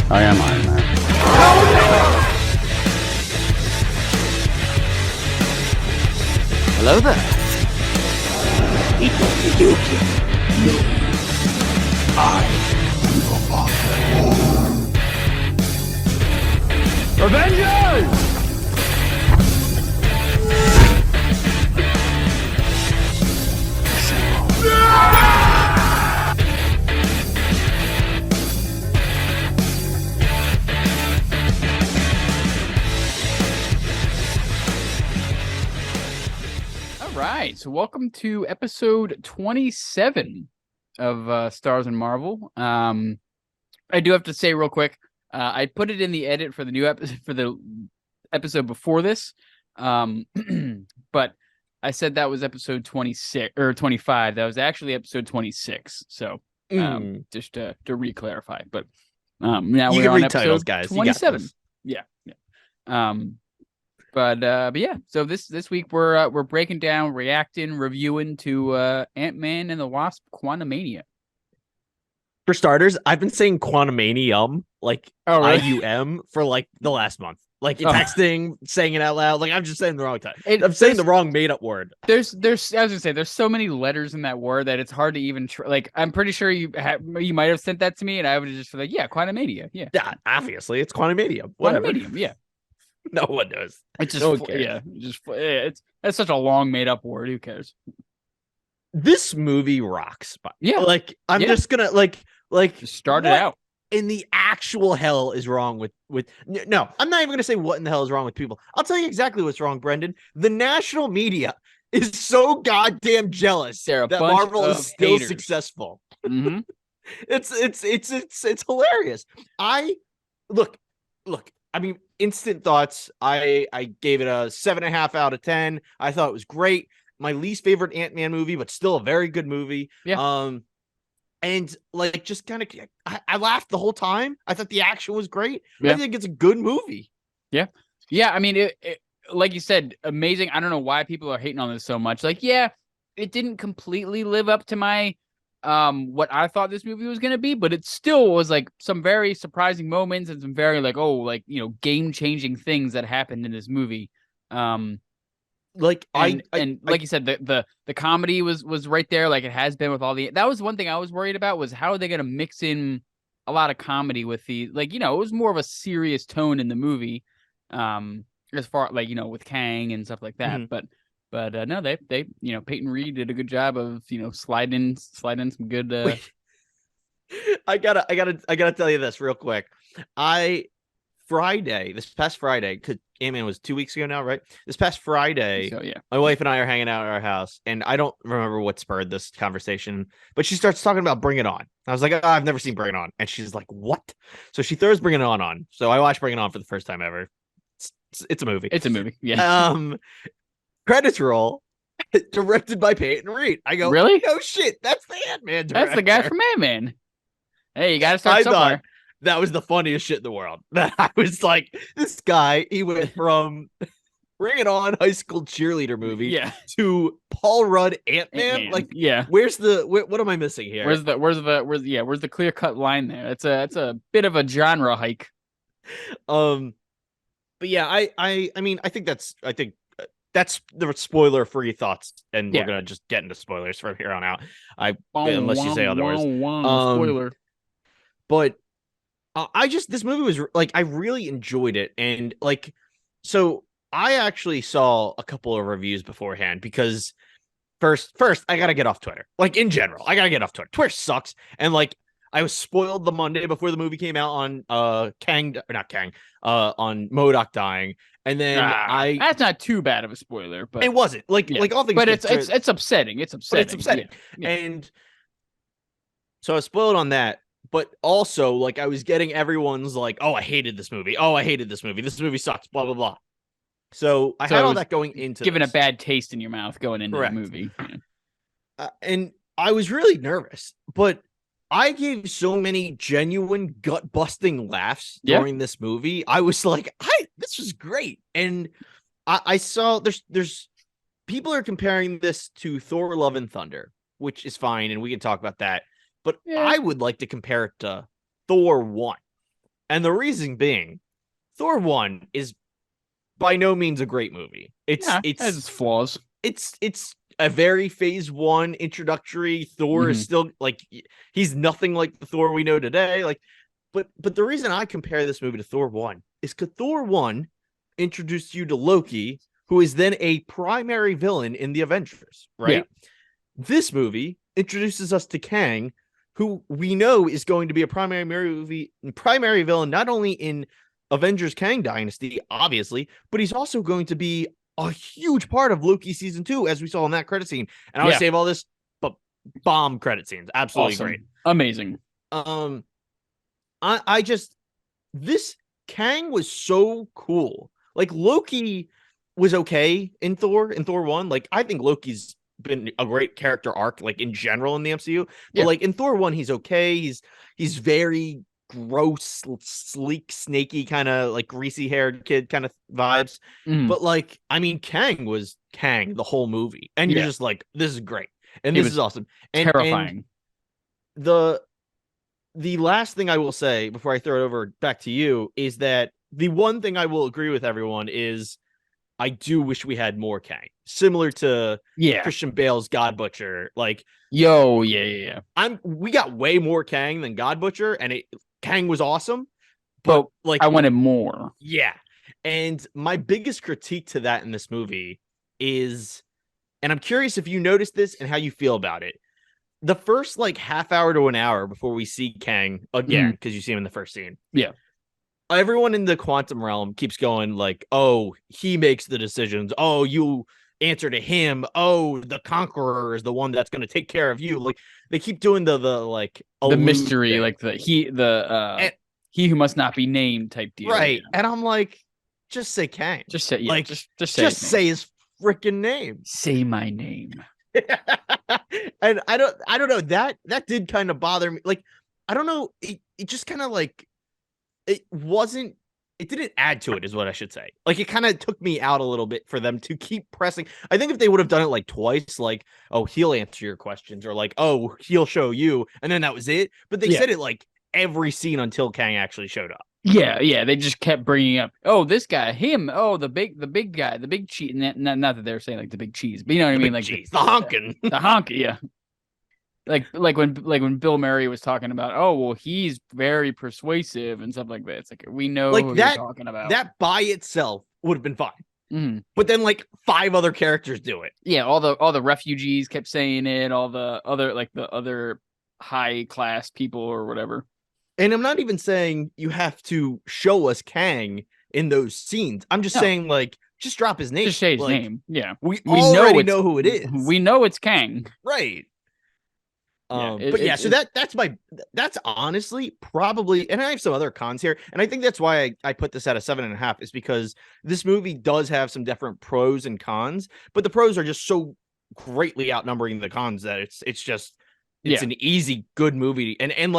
I am Iron Man. Hello there. Avengers! All right, so welcome to episode 27 of Stars and Marvel. I do have to say real quick, I put it in the edit for the new episode for the episode before this, but I said that was episode 26 or 25. That was actually episode 26. So just to re-clarify, but now You we're can on read titles, episode guys. 27. Yeah. But yeah, so this week we're breaking down, reacting, reviewing to Ant-Man and the Wasp: Quantumania. For starters, I've been saying Quantumanium, like Oh, really? IUM, for like the last month. Like Oh. texting, saying it out loud. Like I'm just saying the wrong time. It- I'm saying the wrong made-up word. There's I was gonna say there's so many letters in that word that it's hard to even like. I'm pretty sure you might have sent that to me, and I would have just been like, yeah, Quantumania, yeah, Yeah, obviously it's Quantumanium. Whatever. Quantumanium, yeah. No one knows. It's just No one cares. yeah, it's such a long made up word. Who cares? This movie rocks. But Yeah. like I'm Yeah. just gonna like Just start it what out. in the actual hell is wrong with no, I'm not even gonna say what in the hell is wrong with people. I'll tell you exactly what's wrong, Brendan. The national media is so goddamn jealous They're a that bunch Marvel is of still haters. successful. Hmm. It's hilarious. Look. I mean, instant thoughts. I gave it a 7.5 out of 10. I thought it was great. My least favorite Ant-Man movie, but still a very good movie. Yeah. And like just kind of, I laughed the whole time. I thought the action was great. Yeah. I think it's a good movie. Yeah, I mean, it like you said, amazing. I don't know why people are hating on this so much. Like, yeah, it didn't completely live up to my what I thought this movie was gonna be, but it still was like some very surprising moments and some very like game-changing things that happened in this movie. Like And like you said, the comedy was right there, like it has been with all the. That was one thing I was worried about, was how are they gonna mix in a lot of comedy with the, like, it was more of a serious tone in the movie, as far like with Kang and stuff like that. Mhm. But no, they Peyton Reed did a good job of sliding some good. Wait. I gotta tell you this real quick. This past Friday, because Ant-Man was 2 weeks ago now, right? This past Friday, So yeah, my wife and I are hanging out at our house, and I don't remember what spurred this conversation, but she starts talking about Bring It On. I was like, oh, I've never seen Bring It On. And she's like, what? So she throws Bring It On. So I watched Bring It On for the first time ever. It's a movie. it's a movie. Yeah, Credits roll, directed by Peyton Reed. I go, Really? no shit, that's the Ant-Man director. that's the guy from Ant-Man. Hey, you gotta start I somewhere. thought that was the funniest shit in the world. That I was like, this guy, he went from Bring It On high school cheerleader movie Yeah, to Paul Rudd Ant-Man. Ant-Man. Like, yeah. what am I missing here? Where's the clear cut line there? It's a bit of a genre hike. But yeah, I mean, I think that's the spoiler free thoughts, and Yeah. we're gonna just get into spoilers from here on out. Unless you say otherwise. Spoiler. But this movie was like, I really enjoyed it. And like, so I actually saw a couple of reviews beforehand, because first I gotta get off Twitter. Like, in general, I gotta get off Twitter. Twitter sucks. And like, I was spoiled the Monday before the movie came out on on MODOK dying. And then That's not too bad of a spoiler, but it wasn't like yeah. like all things, but considered, it's upsetting. It's upsetting. but it's upsetting. Yeah. And so I was spoiled on that. But also, like, I was getting everyone's like, oh, I hated this movie. Oh, I hated this movie. This movie sucks. Blah, blah, blah. So I So had it all was that going into Giving this. a bad taste in your mouth going into Correct. the movie. Yeah. And I was really nervous. But I gave so many genuine gut-busting laughs Yeah. during this movie. I was like, this was great. And I saw there's people are comparing this to Thor: Love and Thunder, which is fine, and we can talk about that. But Yeah. I would like to compare it to Thor 1. And the reason being, Thor 1 is by no means a great movie. Yeah, it has its flaws. It's a very phase 1 introductory. Thor is still like he's nothing like the Thor we know today. Like, but the reason I compare this movie to Thor 1 is because Thor 1 introduced you to Loki, who is then a primary villain in the Avengers, right? Yeah. This movie introduces us to Kang, who we know is going to be a primary villain, not only in Avengers Kang Dynasty, obviously, but he's also going to be a huge part of Loki season 2, as we saw in that credit scene. And I would save all this, but bomb credit scenes, absolutely great, amazing. I just this Kang was so cool. Like Loki was okay in Thor 1. Like I think Loki's been a great character arc, like in general in the MCU. But like in Thor 1, he's okay. He's very gross, sleek, snaky, kind of like greasy haired kid kind of vibes. But like, I mean, Kang was Kang the whole movie, and you're just like, this is great, and this is awesome, and terrifying. And the last thing I will say before I throw it over back to you is that the one thing I will agree with everyone is I do wish we had more Kang, similar to Christian Bale's God Butcher. Like, yeah. We got way more Kang than God Butcher, and Kang was awesome, but like I wanted more. Yeah, and my biggest critique to that in this movie is, and I'm curious if you noticed this and how you feel about it. The first like half hour to an hour before we see Kang again, because you see him in the first scene. Yeah. Everyone in the quantum realm keeps going like, oh, he makes the decisions. Oh, you answer to him. Oh, the conqueror is the one that's going to take care of you. Like they keep doing the like the mystery, thing. Like he who must not be named type deal. Right. Yeah. And I'm like, just say Kang. Just say like just say his freaking name. Say my name. And I don't know, that did kind of bother me. Like, I don't know, it just kind of like it didn't add to it, is what I should say. Like, it kind of took me out a little bit for them to keep pressing. I think if they would have done it like twice, like, oh, he'll answer your questions, or like, oh, he'll show you, and then that was it. But they said it like every scene until Kang actually showed up. Yeah. They just kept bringing up, oh, this guy, him, oh, the big guy, the big cheese. Not that they're saying like the big cheese, but you know what I mean, like cheese, the honkin', the honky, yeah. Like when Bill Murray was talking about, oh, well, he's very persuasive and stuff like that. It's like, we know like who that, you're talking about. That by itself would have been fine. But then like 5 other characters do it. Yeah, all the refugees kept saying it, all the other high class people or whatever. And I'm not even saying you have to show us Kang in those scenes. I'm just saying, like, just drop his name. Just say his like, name. Yeah. We already know who it is. We know it's Kang. Right. So that's honestly probably, and I have some other cons here, and I think that's why I put this at a 7.5, is because this movie does have some different pros and cons, but the pros are just so greatly outnumbering the cons that it's an easy, good movie. And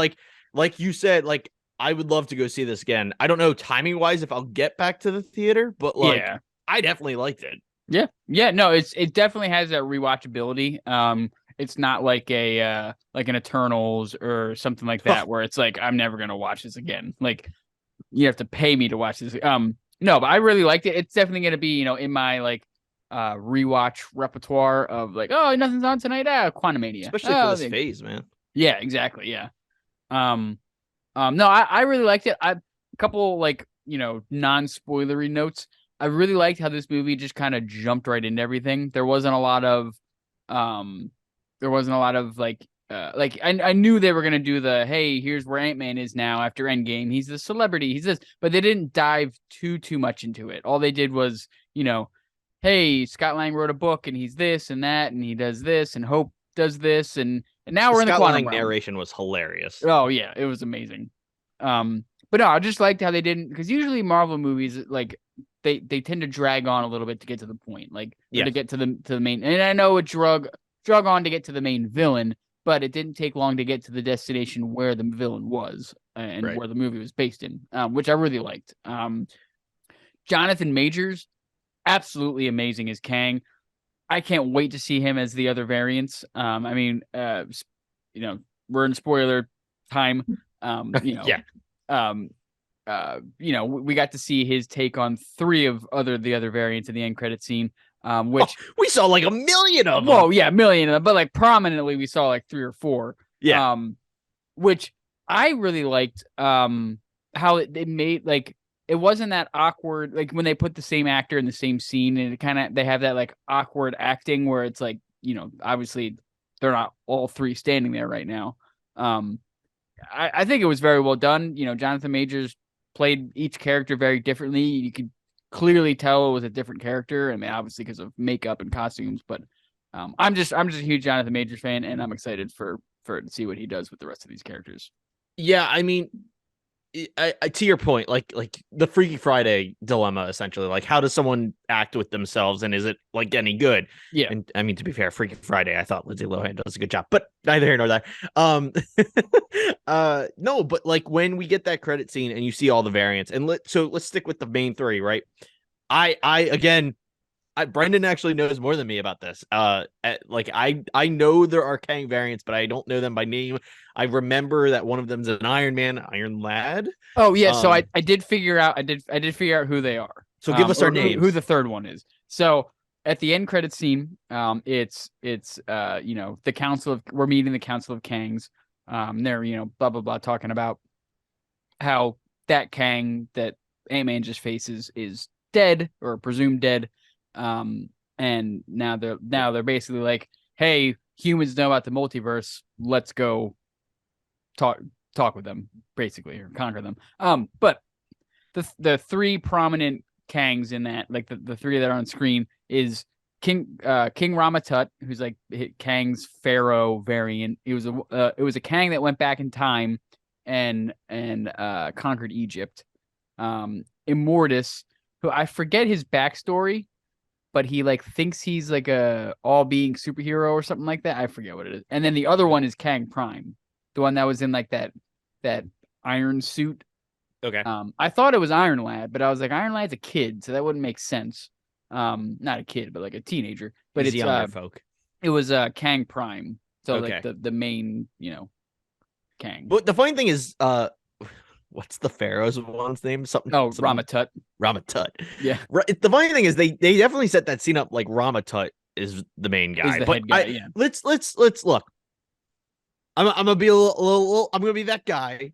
like you said, like, I would love to go see this again. I don't know timing wise if I'll get back to the theater, but like, I definitely liked it. Yeah. No, it definitely has that rewatchability. It's not like an Eternals or something like that where it's like, I'm never gonna watch this again. Like, you have to pay me to watch this. No, but I really liked it. It's definitely gonna be, in my like rewatch repertoire of like, oh, nothing's on tonight. Quantumania, especially for this phase, man. Yeah, exactly. Yeah. No, I really liked it. A couple like, non-spoilery notes. I really liked how this movie just kind of jumped right into everything. There wasn't a lot of like I knew they were gonna do the, hey, here's where Ant-Man is now after Endgame. He's the celebrity. He's this, but they didn't dive too much into it. All they did was, hey, Scott Lang wrote a book and he's this and that and he does this and Hope does this and now we're in the quantum realm. Narration was hilarious. Oh yeah, it was amazing. But no, I just liked how they didn't, because usually Marvel movies, like, they tend to drag on a little bit to get to the point, like to get to the main. And I know it drug on to get to the main villain, but it didn't take long to get to the destination where the villain was and where the movie was based in, which I really liked. Jonathan Majors, absolutely amazing as Kang. I can't wait to see him as the other variants. I mean, we're in spoiler time. we got to see his take on three of the other variants in the end credit scene. Which we saw like a million of them. Whoa, yeah, a million of them, but like prominently we saw like 3 or 4. Yeah. Which I really liked. How it made like it wasn't that awkward. Like when they put the same actor in the same scene, and it kind of they have that like awkward acting where it's like obviously they're not all 3 standing there right now. I think it was very well done. Jonathan Majors played each character very differently. You could clearly tell it was a different character. I mean, obviously because of makeup and costumes, but I'm just a huge Jonathan Majors fan, and I'm excited for to see what he does with the rest of these characters. Yeah, I mean, I to your point, like the Freaky Friday dilemma, essentially, like how does someone act with themselves, and is it like any good? Yeah, and I mean, to be fair, Freaky Friday, I thought Lindsay Lohan does a good job, but neither here nor there. No, but like when we get that credit scene and you see all the variants, and let's stick with the main 3, right? Again, Brendan actually knows more than me about this. Like I know there are Kang variants, but I don't know them by name. I remember that one of them's an Iron Man, Iron Lad. Oh yeah, so I did figure out who they are. So give us our names. Who the third one is. So at the end credit scene, it's the council of we're meeting the Council of Kangs. They're blah blah blah talking about how that Kang that Ant-Man just faces is dead or presumed dead. And now they're basically like, hey, humans know about the multiverse. Let's go talk with them, basically, or conquer them. But the 3 prominent Kangs in that, like the 3 that are on screen, is King Ramatut, who's like Kang's Pharaoh variant. It was a Kang that went back in time and conquered Egypt. Immortus, who I forget his backstory, but he like thinks he's like a all-being superhero or something like that. I forget what it is. And then the other one is Kang Prime, the one that was in like that iron suit. Okay. I thought it was Iron Lad, but I was like, Iron Lad's a kid, so that wouldn't make sense. Not a kid, but like a teenager. But He's it's younger folk. It was Kang Prime, so Okay. like the main Kang. But the funny thing is, what's the Pharaoh's one's name? Something. Ramatut. Ramatut. Yeah. The funny thing is they definitely set that scene up like Ramatut is the main guy. Is the head guy, yeah. Let's look. I'm gonna be a little. I'm gonna be that guy.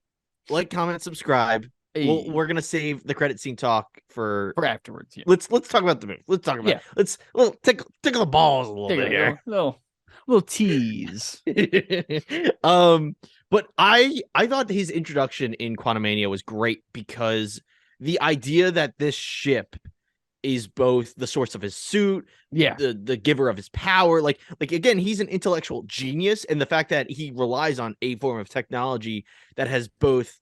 Like, comment, subscribe. Hey. We're gonna save the credit scene talk for afterwards. Yeah. Let's talk about the movie. Let's talk about. Let's tickle the balls a little bit here. Little tease. But I thought his introduction in Quantumania was great because the idea that this ship is both the source of his suit, the giver of his power, like again, he's an intellectual genius, and the fact that he relies on a form of technology that has both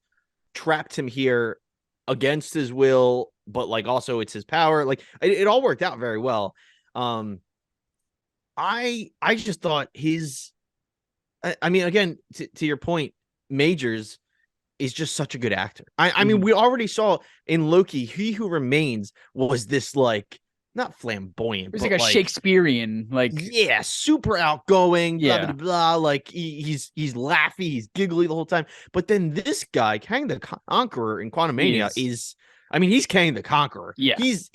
trapped him here against his will, but like also it's his power, like it all worked out very well. I just thought I mean, again, to your point, Majors is just such a good actor. I mean, we already saw in Loki, He Who Remains was this like not flamboyant, it was but like a Shakespearean, like super outgoing, blah Yeah. blah blah. Like he's laughy, he's giggly the whole time. But then this guy, Kang the Conqueror in Quantumania, is I mean, he's Kang the Conqueror. Yeah. He's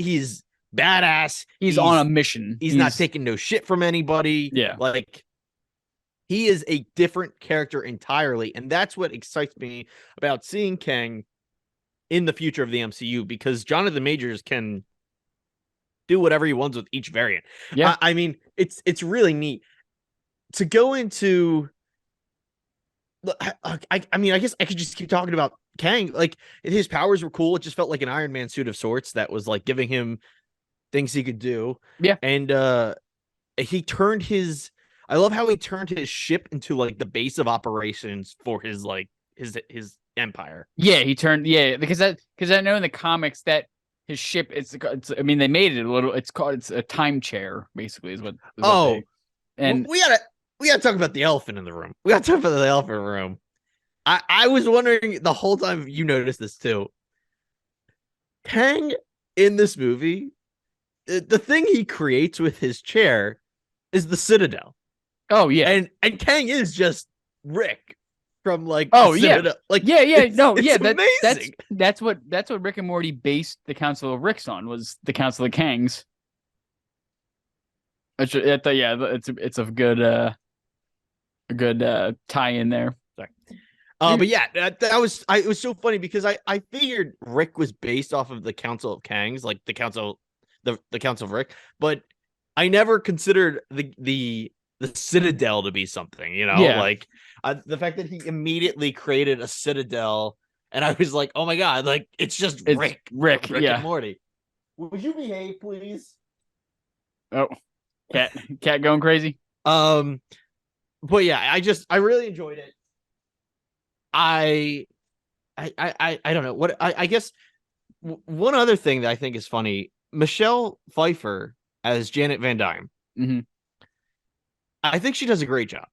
badass. He's on a mission. He's not taking no shit from anybody. Yeah. Like he is a different character entirely, and that's what excites me about seeing Kang in the future of the MCU, because Jonathan Majors can do whatever he wants with each variant. Yeah. I mean, it's really neat to go into. I mean, I guess I could just keep talking about Kang. Like his powers were cool. It just felt like an Iron Man suit of sorts that was like giving him things he could do. Yeah. And he turned his. I love how he turned his ship into like the base of operations for his like his empire. Yeah, he turned because I know in the comics that his ship it's I mean they made it a little it's a time chair basically is what and we gotta talk about the elephant in the room. We gotta talk about the elephant in the room. I was wondering the whole time, you noticed this too. Kang in this movie, the thing he creates with his chair is the Citadel. Oh yeah. And Kang is just Rick from like Oh the yeah, Citadel. Like no, it's amazing. that's what Rick and Morty based the Council of Ricks on, was the Council of Kangs. Yeah, it's a good tie in there. Sorry. But yeah, it was so funny because I figured Rick was based off of the Council of Kangs, like the Council of Rick, but I never considered the Citadel to be something, Yeah, like the fact that he immediately created a Citadel, and I was like, oh my god, like it's just it's Rick Rick. from Rick and Yeah. Morty. Would you behave, please? Oh, cat going crazy. Um, but yeah, I really enjoyed it. I I don't know what I guess one other thing that I think is funny, Michelle Pfeiffer as Janet Van Dyne. Mm-hmm. I think she does a great job.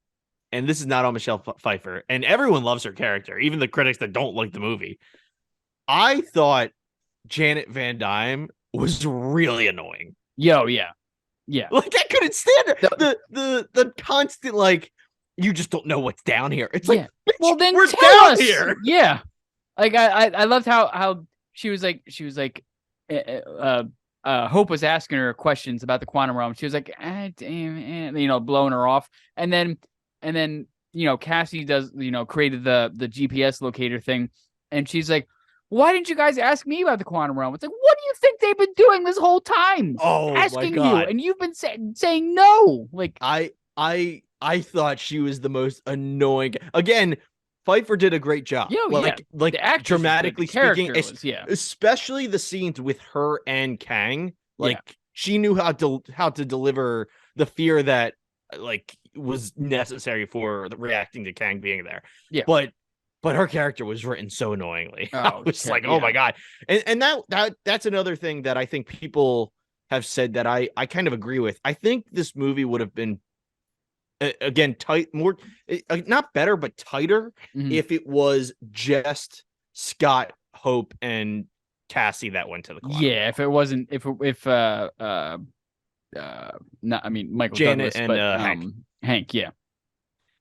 And this is not on Michelle Pfeiffer. And everyone loves her character, even the critics that don't like the movie. I thought Janet Van Dyne was really annoying. Yo, yeah. Like I couldn't stand her. The- The constant like you just don't know what's down here. It's like, well, then we're tell down us. here. Yeah, like I loved how she was like Hope was asking her questions about the quantum realm. She was like, damn, blowing her off, and then Cassie does created the GPS locator thing, and she's like, why didn't you guys ask me about the quantum realm? It's like, what do you think they've been doing this whole time? Oh Asking my you, god. and you've been saying no. Like I thought she was the most annoying. Again, Pfeiffer did a great job. Yeah. Like The actress dramatically speaking, yeah. especially the scenes with her and Kang. Like she knew how to deliver the fear that like was necessary for reacting to Kang being there. Yeah. But her character was written so annoyingly. Oh, I was like, oh my god. And that's another thing that I think people have said that I kind of agree with. I think this movie would have been again tight, more not better but tighter if it was just Scott, Hope, and Cassie that went to the quantum. Yeah, if it wasn't not, I mean, Michael Janet Douglas, and but Hank, yeah.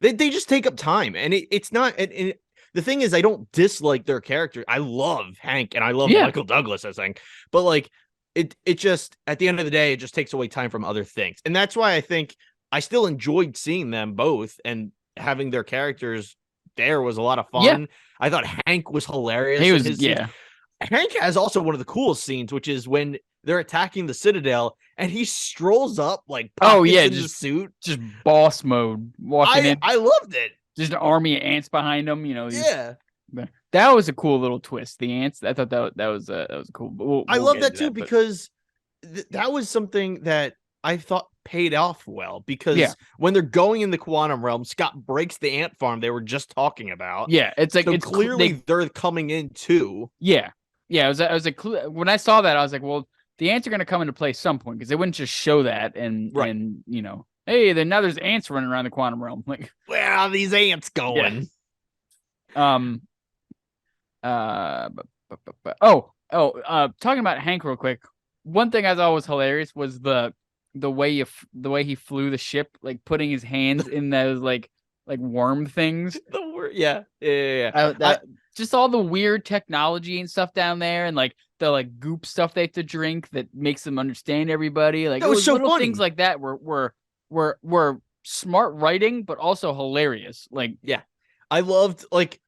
They just take up time, and it's not. And the thing is, I don't dislike their character. I love Hank and I love Michael Douglas as Hank, but like it just at the end of the day, it just takes away time from other things, and that's why I think I still enjoyed seeing them both and having their characters there was a lot of fun. Yeah. I thought Hank was hilarious. He was, yeah. Hank has also one of the coolest scenes, which is when they're attacking the Citadel and he strolls up like in the suit, just boss mode walking in. I loved it. Just an army of ants behind him, Yeah, that was a cool little twist. The ants, I thought that was cool. I love that too because that was something that I thought paid off well because when they're going in the quantum realm, Scott breaks the ant farm they were just talking about. Yeah, it's like so it's clearly they're coming in too. Yeah. I was like, when I saw that, I was like, well, the ants are going to come into play some point because they wouldn't just show that and hey, then now there's ants running around the quantum realm. Like, where are these ants going? Yeah. Talking about Hank real quick. One thing I thought was hilarious was the way he flew the ship, like putting his hands in those like worm things. Just all the weird technology and stuff down there, and like the like goop stuff they have to drink that makes them understand everybody. Like, it was so little funny. Things like that were smart writing, but also hilarious. Like, yeah, I loved like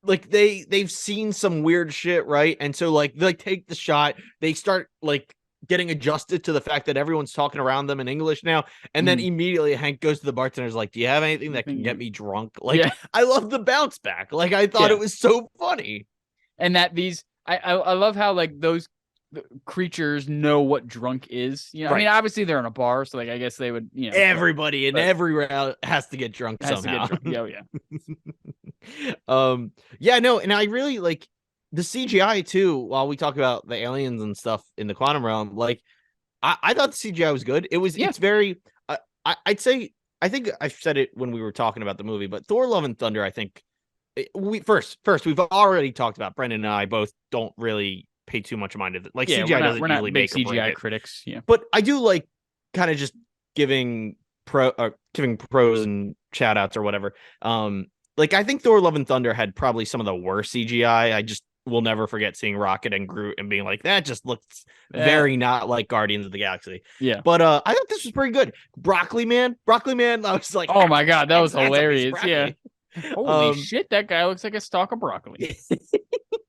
they've seen some weird shit, right? And so like they take the shot, they start like getting adjusted to the fact that everyone's talking around them in English now, and then immediately Hank goes to the bartender's like, do you have anything that can get me drunk? Like, I love the bounce back. Like, I thought it was so funny. And that I love how like those creatures know what drunk is. I mean, obviously they're in a bar, so like I guess they would, everybody in every round has to get drunk somehow. And I really like the CGI too. While we talk about the aliens and stuff in the quantum realm, like I thought the CGI was good. It's very I'd say, I think I said it when we were talking about the movie, but Thor: Love and Thunder, I think we've already talked about, Brendan and I both don't really pay too much mind to it. Like, CGI doesn't usually make CGI critics, but I do like kind of just giving pros and shout outs or whatever. like I think Thor: Love and Thunder had probably some of the worst CGI. I just will never forget seeing Rocket and Groot and being like, that just looks Uh, very not like Guardians of the Galaxy. yeah. But I thought this was pretty good. Broccoli Man, I was like, Oh my god, that was that's a piece of hilarious. Yeah. broccoli. Holy Um, shit, that guy looks like a stalk of broccoli.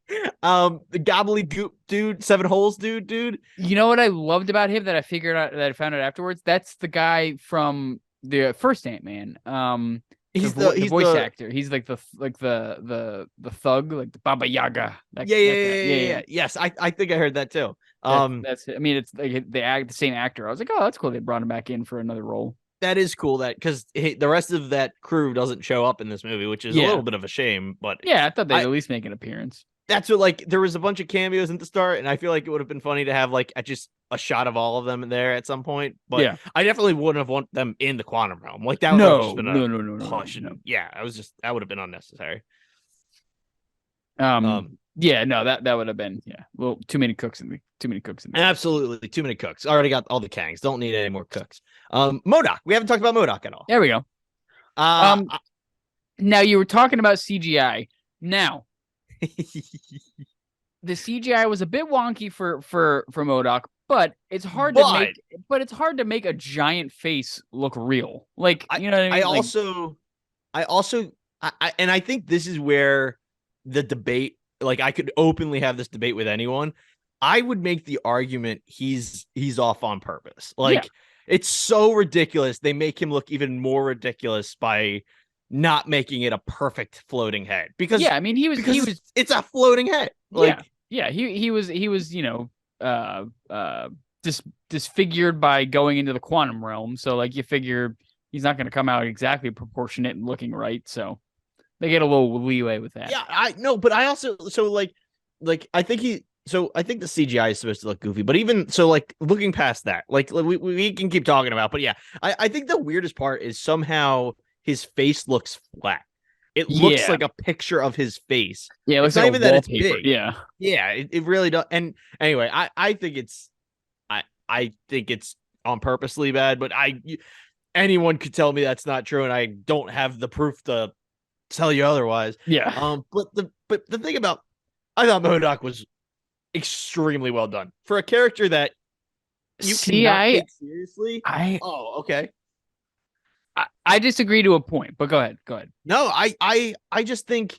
the gobbledygook dude, seven holes dude. You know what I loved about him that I figured out that I found out afterwards? That's the guy from the first Ant-Man. The He's voice the actor. He's like the thug, like the Baba Yaga. That yeah, guy. Yeah. yes, I think I heard that too. That's I mean, it's like the same actor. I was like, oh, that's cool. They brought him back in for another role. that is cool that because the rest of that crew doesn't show up in this movie, which is a Yeah. little bit of a shame. But Yeah, I thought they'd I at least make an appearance. that's what like there was a bunch of cameos at the start, and I feel like it would have been funny to have like just a shot of all of them in there at some point. But Yeah. I definitely wouldn't have wanted them in the quantum realm. Like that would have just No, been a no, push, no. and yeah, I was just that would have been unnecessary. Yeah, no, that would have been well, too many cooks in the Absolutely too many cooks. Already got all the Kangs. Don't need any more cooks. MODOK. We haven't talked about MODOK at all. There we go. Uh, Now you were talking about CGI. Now the CGI was a bit wonky for MODOK, but it's hard to make a giant face look real. Like, you know what I mean? And I think this is where the debate, like I could openly have this debate with anyone. I would make the argument he's off on purpose. Like it's so ridiculous. They make him look even more ridiculous by not making it a perfect floating head because I mean he was it's a floating head. Like he was disfigured by going into the quantum realm. So like you figure he's not going to come out exactly proportionate and looking right. So they get a little leeway with that. Yeah, I know, but I also I think I think the CGI is supposed to look goofy, but even so, like looking past that, like we can keep talking about, but yeah, I think the weirdest part is somehow his face looks flat. It looks like a picture of his face. Yeah, it looks it's not like even that it's wallpaper. big. Yeah, it really does. And anyway, I think I think it's on purposely bad, but anyone could tell me that's not true, and I don't have the proof to tell you otherwise. Yeah. But the thing about I thought MODOK was extremely well done for a character that you cannot take seriously. Okay. I disagree to a point, but go ahead. No, I just think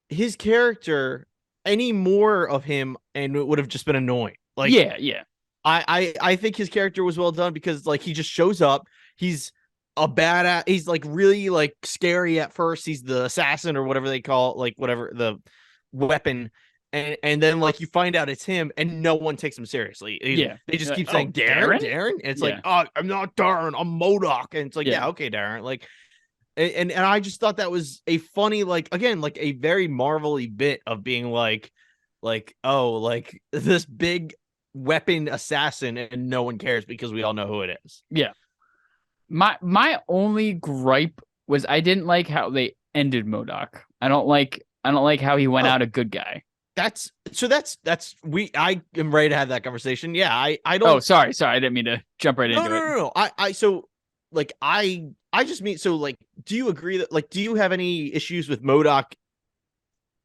his character, any more of him, and it would have just been annoying. Like, yeah. I think his character was well done because like he just shows up. He's a badass. He's like really like scary at first. He's the assassin or whatever they call it, like whatever the weapon. And then like you find out it's him and no one takes him seriously. They just keep saying Darren. And it's like, oh, I'm not Darren, I'm MODOK. And it's like, yeah, okay, Darren. Like and I just thought that was a funny, like again, like a very Marvel-y bit of being like, oh, like this big weapon assassin and no one cares because we all know who it is. Yeah. My only gripe was I didn't like how they ended MODOK. I don't like how he went out a good guy. I am ready to have that conversation. Yeah, I don't. Oh, sorry, I didn't mean to jump right into it. No. I just mean, so like, do you agree that like, do you have any issues with MODOK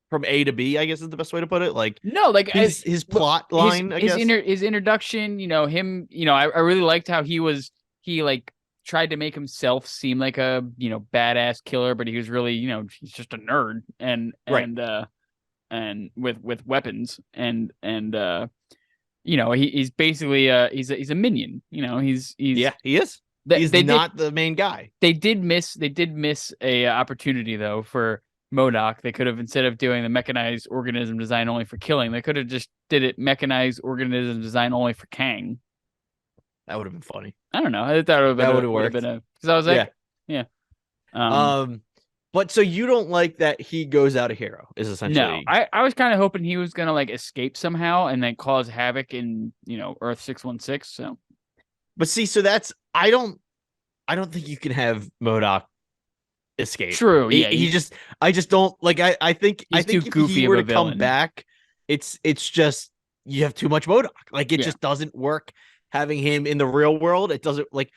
from A to B? I guess is the best way to put it. Like, no, like his plot line. His introduction. Him. I really liked how he like tried to make himself seem like a badass killer, but he was really he's just a nerd and with weapons and he's basically he's a minion. He is. He's not the main guy. They did miss a opportunity though for MODOK. They could have, instead of doing the mechanized organism design only for killing, they could have just did it mechanized organism design only for Kang. That would have been funny. I don't know. I thought it would have worked. Because I was like, yeah. But so you don't like that he goes out a hero is essentially. No, I was kind of hoping he was gonna like escape somehow and then cause havoc in Earth 616. So, but see, so that's I don't think you can have MODOK escape. True. Yeah. I just don't like. I think if he were to come back, it's just you have too much MODOK. Like it just doesn't work. Having him in the real world, it doesn't like.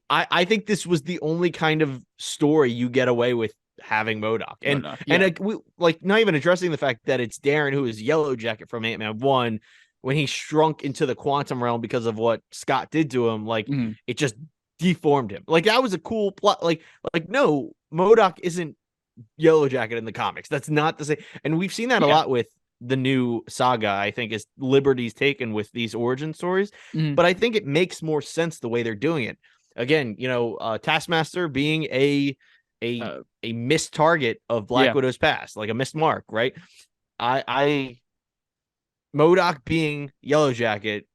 I think this was the only kind of story you get away with having MODOK. And yeah. we like not even addressing the fact that it's Darren who is Yellow Jacket from Ant-Man 1 when he shrunk into the quantum realm because of what Scott did to him. Like it just deformed him. Like that was a cool plot. Like no, MODOK isn't Yellow Jacket in the comics. That's not the same. And we've seen that a lot with the new saga. I think is liberties taken with these origin stories, but I think it makes more sense the way they're doing it. Again, you know, Taskmaster being a missed target of Black Widow's past, like a missed mark, right? I MODOK being Yellow Jacket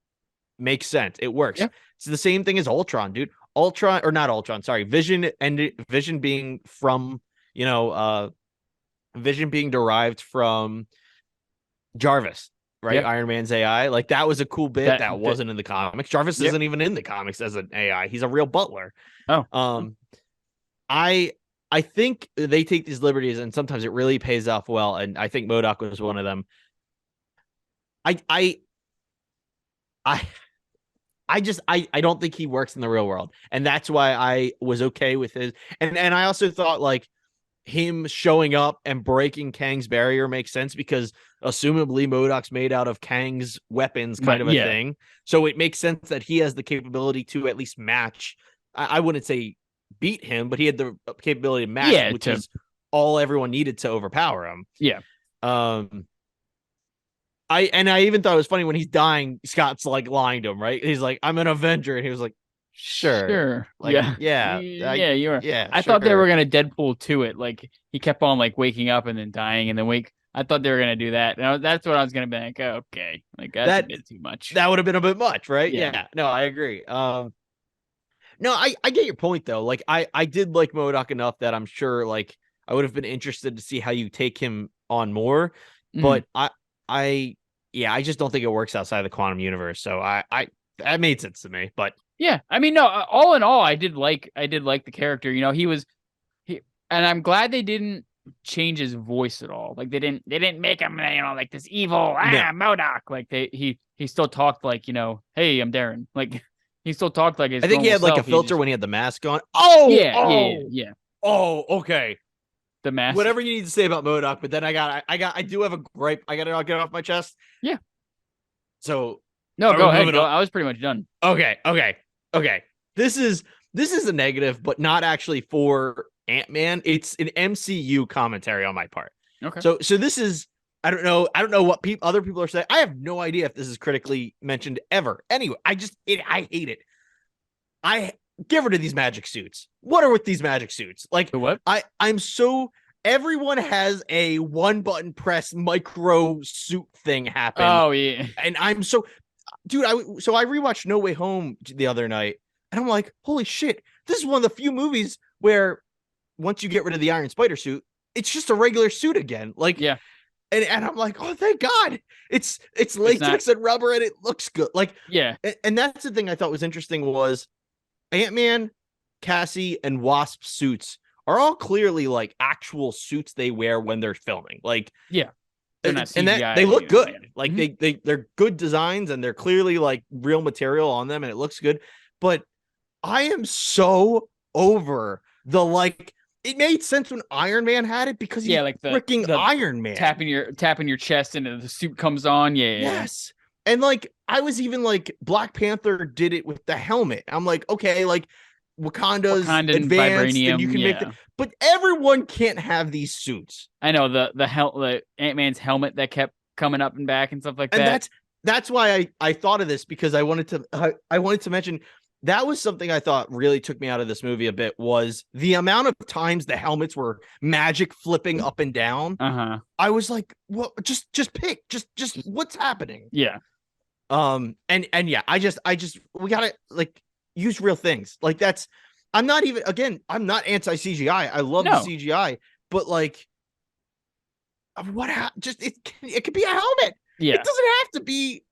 makes sense. It works. Yeah. It's the same thing as Ultron, dude. Ultron or not Ultron, sorry. Vision being from, you know, Vision being derived from Jarvis, right? Yep. Iron Man's AI. Like that was a cool bit that wasn't in the comics. Jarvis isn't even in the comics as an AI. He's a real butler. Oh. I think they take these liberties and sometimes it really pays off well. And I think MODOK was one of them. I don't think he works in the real world. And that's why I was okay with his and I also thought like him showing up and breaking Kang's barrier makes sense because assumably MODOK's made out of Kang's weapons kind of a thing. So it makes sense that he has the capability to at least match. I wouldn't say beat him, but he had the capability to match, which is all everyone needed to overpower him. Yeah. I even thought it was funny when he's dying, Scott's like lying to him, right? He's like, I'm an Avenger. And he was like, sure. Like, yeah. You were. Yeah. I thought they were going to Deadpool to it. Like he kept on like waking up and then dying and then wake. I thought they were going to do that. And that's what I was going to be like, oh, okay. Like that's a bit too much. That would have been a bit much, right? Yeah. No, I agree. No, I get your point though. Like I did like MODOK enough that I'm sure like I would have been interested to see how you take him on more. But I just don't think it works outside the quantum universe. So that made sense to me. But yeah, I mean, no, all in all, I did like the character. You know, and I'm glad they didn't change his voice at all. Like they didn't make him, you know, like this evil MODOK. Like he still talked like, you know, hey, I'm Darren. Like he still talked like his. I think he had self. like a filter when he had the mask on. Yeah. Oh, okay. The mask. Whatever you need to say about MODOK, but then I do have a gripe. I gotta get off my chest. Yeah. So no, go ahead. I was pretty much done. Okay. This is a negative, but not actually for Ant-Man. It's an MCU commentary on my part. Okay. So this is I don't know what other people are saying. I have no idea if this is critically mentioned ever. Anyway, I hate it. I give her to these magic suits. What are with these magic suits? Like what? I'm so everyone has a one button press micro suit thing happen. Oh yeah. And I'm so dude, I rewatched No Way Home the other night and I'm like, holy shit, this is one of the few movies where once you get rid of the Iron Spider suit, it's just a regular suit again. Like, yeah. And I'm like, oh, thank God. It's latex and rubber and it looks good. Like, yeah. And that's the thing I thought was interesting was Ant-Man, Cassie, and Wasp suits are all clearly like actual suits they wear when they're filming. Like, yeah. They're not CGI, and that they look good. Yeah. Like they're good designs and they're clearly like real material on them and it looks good. But I am so over the like it made sense when Iron Man had it because he's like the freaking Iron Man tapping your chest and the suit comes on. Yeah. Yes. And like I was even like Black Panther did it with the helmet. I'm like, okay, like Wakanda's advanced vibranium, and you can make it, but everyone can't have these suits. I know the Ant-Man's helmet that kept coming up and back and stuff like and that. That's why I thought of this because I wanted to mention that was something I thought really took me out of this movie a bit was the amount of times the helmets were magic flipping up and down. I was like, well, just pick, just what's happening? Yeah. And yeah, I just we gotta like use real things. Like I'm not anti CGI. I love the CGI, but like it could be a helmet. Yeah. It doesn't have to be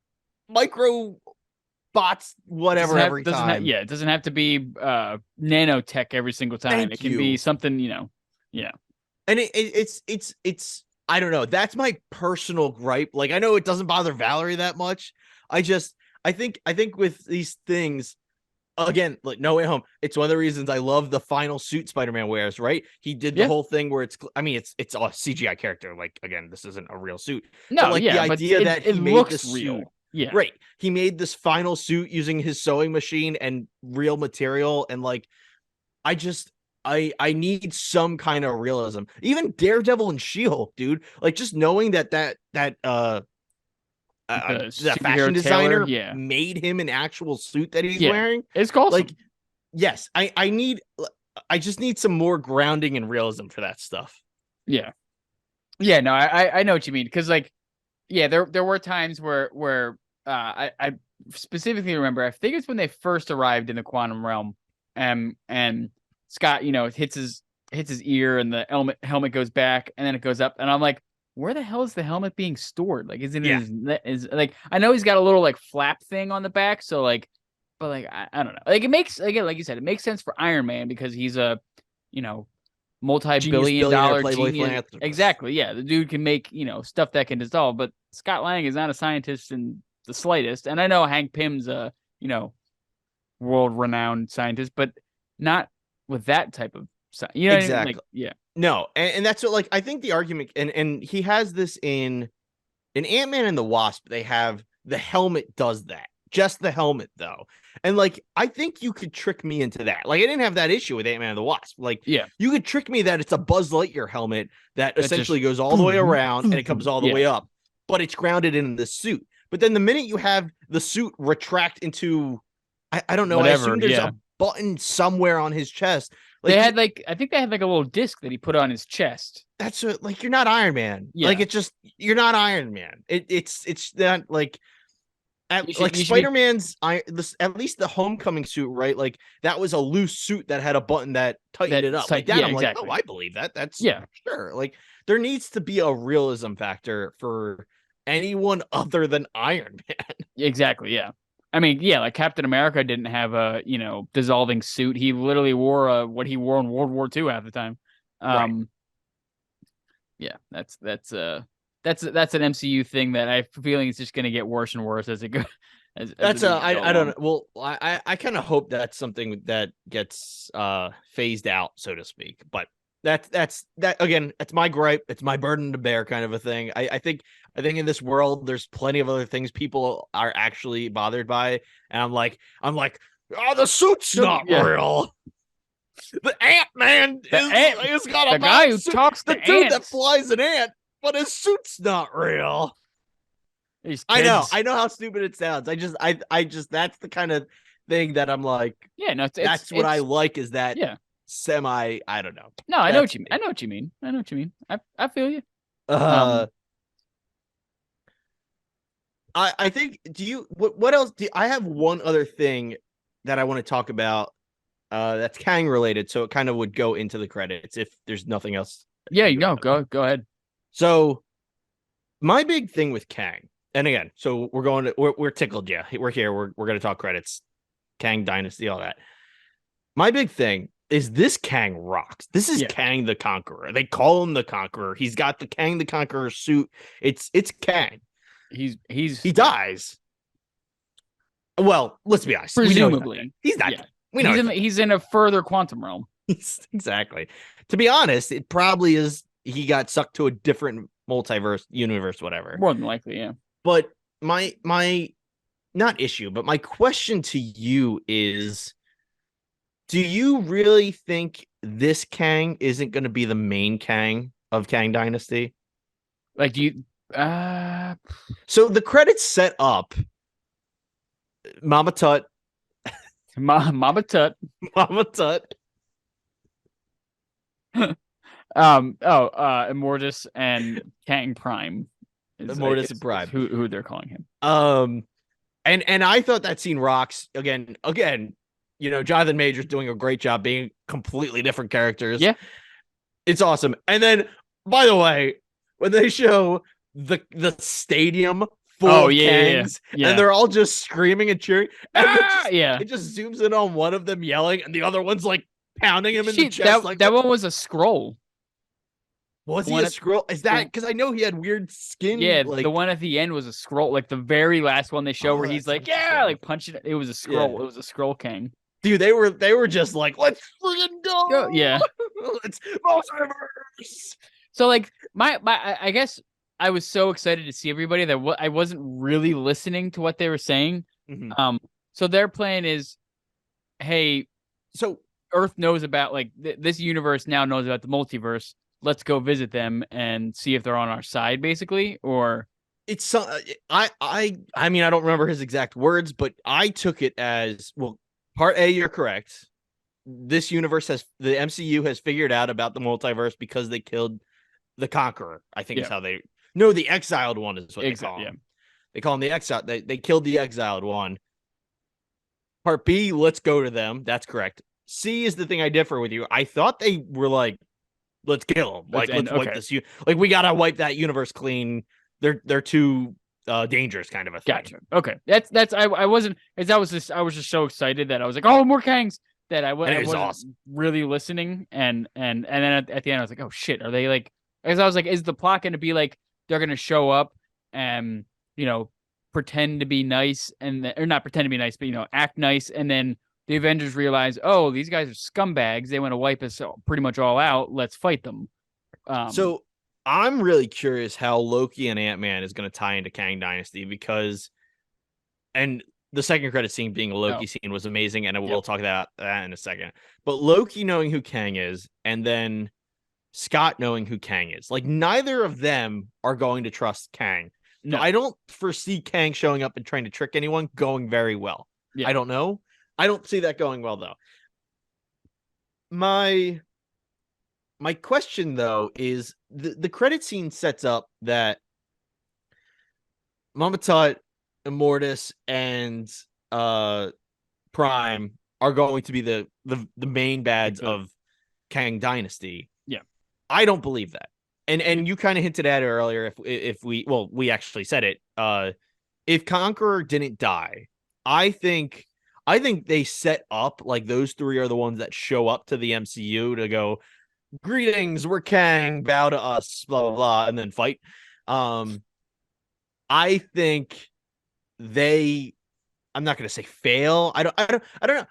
micro bots, whatever, every time. It doesn't have to be nanotech every single time. It can be something, you know. Yeah. And it's I don't know. That's my personal gripe. Like I know it doesn't bother Valerie that much. I think with these things, again, like No Way Home, it's one of the reasons I love the final suit Spider-Man wears, right? He did the Yeah. whole thing where I mean, it's a CGI character. Like, again, this isn't a real suit, but No, like the yeah, but idea that it he made looks this suit, real. Yeah. right? He made this final suit using his sewing machine and real material, and like, I just, I need some kind of realism. Even Daredevil and Shield, dude. Like, just knowing The that fashion superhero Taylor, designer yeah. made him an actual suit that he's Yeah. wearing. It's awesome. Like, yes, I just need some more grounding and realism for that stuff. Yeah. Yeah, no, I know what you mean. Because like, yeah, there were times where I specifically remember, I think it's when they first arrived in the quantum realm, and Scott, hits his ear and the helmet goes back and then it goes up, and I'm like, where the hell is the helmet being stored? Like, is it Yeah. is like, I know he's got a little like flap thing on the back, so like, but like I don't know. Like, it makes, again, like you said, it makes sense for Iron Man because he's a, you know, Genius multi-billion billionaire dollar playboy genius. philanthropist. Exactly. Yeah. The dude can make, stuff that can dissolve, but Scott Lang is not a scientist in the slightest. And I know Hank Pym's a, world renowned scientist, but not with that type of science. You know what I mean? Exactly. Like, yeah. No, and that's what, like, I think the argument, and he has this in Ant-Man and the Wasp, they have the helmet does that. Just the helmet, though. And like, I think you could trick me into that. Like, I didn't have that issue with Ant-Man and the Wasp. Like, Yeah. you could trick me that it's a Buzz Lightyear helmet that That essentially just goes all the way around and it comes all the Yeah. way up, but it's grounded in the suit. But then the minute you have the suit retract into, I don't know, Whatever, I assume there's yeah. a button somewhere on his chest. Like, They had like, I think they had like a little disc that he put on his chest. that's like, you're not Iron Man. Yeah. Like, it's just, you're not Iron Man. It's not like, You should be- Spider-Man's at least the Homecoming suit, right? Like, that was a loose suit that had a button that tightened it up. Like that, yeah, I'm exactly. like, oh, I believe that. That's Yeah. sure. Like, there needs to be a realism factor for anyone other than Iron Man. Exactly. Yeah. I mean, yeah, like Captain America didn't have a, dissolving suit. He literally wore what he wore in World War II half the time. Right. Yeah, that's an MCU thing that I have a feeling is just going to get worse and worse as it goes. That's I don't know. Well, I kind of hope that's something that gets phased out, so to speak. But that's again, it's my gripe, it's my burden to bear, kind of a thing. I think in this world there's plenty of other things people are actually bothered by, and I'm like, oh, the suit's not real. The Ant-Man is got a the guy who suit. talks to the dude ants. that flies an ant, but his suit's not real. I know how stupid it sounds. I just that's the kind of thing that I'm like, yeah, no, that's what I like, is that yeah, semi, I don't know. No, I know what you mean. I know what you mean. I feel you. I think, what else I have one other thing that I want to talk about that's Kang related, so it kind of would go into the credits if there's nothing else. Yeah, go ahead. So my big thing with Kang, and again, so we're tickled, yeah. We're here, we're gonna talk credits, Kang Dynasty, all that. My big thing is this Kang rocks. This is Kang the Conqueror. They call him the Conqueror. He's got the Kang the Conqueror suit. It's Kang. He dies. Well, let's be honest. Presumably, he's not. Yeah. We know he's in a further quantum realm. Exactly. To be honest, it probably is. He got sucked to a different multiverse, universe, whatever. More than likely, yeah. But my not issue, but my question to you is, do you really think this Kang isn't going to be the main Kang of Kang Dynasty? Like, do you? So the credits set up Mama Tut. Mama Tut. Mama Tut. Immortus and Kang Prime. Immortus and Prime. Who they're calling him. And I thought that scene rocks. Again, Jonathan Majors doing a great job being completely different characters. Yeah. It's awesome. And then, by the way, when they show the stadium full of Kangs, and they're all just screaming and cheering, and it just zooms in on one of them yelling, and the other one's like pounding him in the chest. That one was a scroll. Was he a scroll? Is that because I know he had weird skin? Yeah, the one at the end was a scroll. Like the very last one they show where he's like, like punching it. It was a scroll. Yeah. It was a scroll Kang. Dude, they were just like, let's freaking go. Yeah. Let's multiverse. So like I guess I was so excited to see everybody that I wasn't really listening to what they were saying. Mhm. So their plan is, hey, So Earth knows about like this universe now knows about the multiverse. Let's go visit them and see if they're on our side, basically. Or it's I mean, I don't remember his exact words, but I took it as, well, part A, you're correct. This universe has the MCU has figured out about the multiverse because they killed the Conqueror, I think is yeah, how they no, the exiled one is what they call yeah, him. They call him the exile. They killed the exiled one. Part B, let's go to them. That's correct. C is the thing I differ with you. I thought they were like, let's kill them. Like, let's wipe okay, this. Like, we gotta wipe that universe clean. They're too dangerous, kind of a thing. gotcha. Okay, that's I wasn't as I was just so excited that I was like, oh, more Kangs, that I And it was wasn't awesome. really listening, and then at the end I was like, oh shit, are they like? Because I was like, is the plot going to be like they're going to show up and pretend to be nice or not pretend to be nice, but act nice, and then the Avengers realize, oh, these guys are scumbags. They want to wipe us pretty much all out. Let's fight them. So I'm really curious how Loki and Ant-Man is going to tie into Kang Dynasty, because, and the second credit scene being a Loki Oh, scene was amazing, and we'll yep. talk about that in a second. But Loki knowing who Kang is, and then Scott knowing who Kang is, like, neither of them are going to trust Kang. So No. I don't foresee Kang showing up and trying to trick anyone going very well. Yeah. I don't know. I don't see that going well, though. My question, though, is the credit scene sets up that Mama Tut, Immortus, and Prime are going to be the main bads of Kang Dynasty. Yeah. I don't believe that. And you kind of hinted at it earlier. If we actually said it. If Conqueror didn't die, I think they set up like those three are the ones that show up to the MCU to go, greetings, we're Kang, bow to us, blah blah blah, and then fight. I think they. I'm not gonna say fail. I don't know.